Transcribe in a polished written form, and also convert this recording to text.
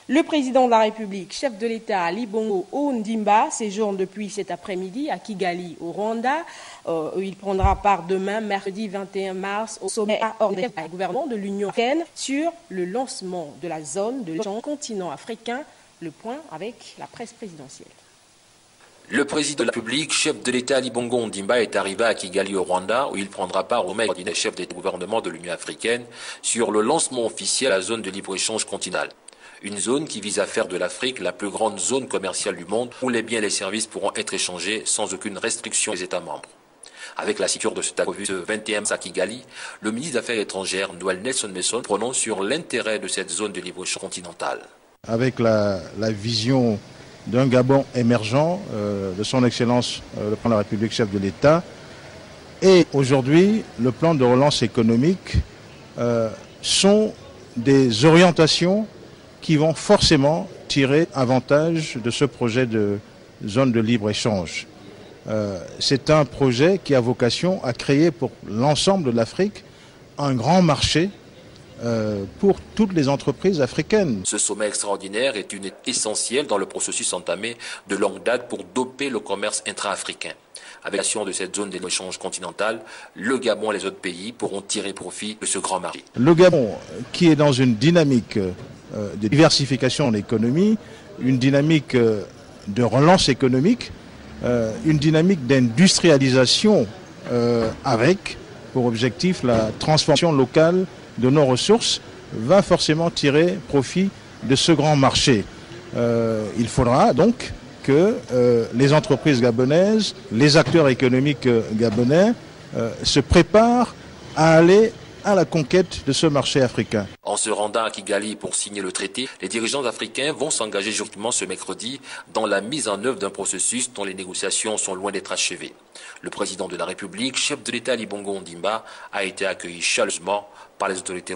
Le président de la République, chef de l'État Ali Bongo Ondimba, séjourne depuis cet après-midi à Kigali, au Rwanda. Il prendra part demain, mercredi 21 mars, au sommet du gouvernement de l'Union africaine sur le lancement de la zone de l'échange continent africain. Le point avec la presse présidentielle. Le président de la République, chef de l'État Ali Bongo Ondimba, est arrivé à Kigali au Rwanda où il prendra part au sommet du chef du gouvernement de l'Union africaine sur le lancement officiel de la zone de libre-échange continentale. Une zone qui vise à faire de l'Afrique la plus grande zone commerciale du monde où les biens et les services pourront être échangés sans aucune restriction des États membres. Avec la signature de cet accord ce 21 mars à Kigali, le ministre des Affaires étrangères, Noël Nelson Messon, prononce sur l'intérêt de cette zone de libre-échange continentale. Avec la vision d'un Gabon émergent, de son Excellence le président de la République, chef de l'État, et aujourd'hui le plan de relance économique sont des orientations qui vont forcément tirer avantage de ce projet de zone de libre-échange. C'est un projet qui a vocation à créer pour l'ensemble de l'Afrique un grand marché pour toutes les entreprises africaines. Ce sommet extraordinaire est une étape essentielle dans le processus entamé de longue date pour doper le commerce intra-africain. Avec la création de cette zone de libre-échange continentale, le Gabon et les autres pays pourront tirer profit de ce grand marché. Le Gabon, qui est dans une dynamique de diversification de l'économie, une dynamique de relance économique, une dynamique d'industrialisation avec pour objectif la transformation locale de nos ressources, va forcément tirer profit de ce grand marché. Il faudra donc que les entreprises gabonaises, les acteurs économiques gabonais se préparent à aller à la conquête de ce marché africain. En se rendant à Kigali pour signer le traité, les dirigeants africains vont s'engager juridiquement ce mercredi dans la mise en œuvre d'un processus dont les négociations sont loin d'être achevées. Le président de la République, chef de l'État Ali Bongo Ondimba, a été accueilli chaleureusement par les autorités.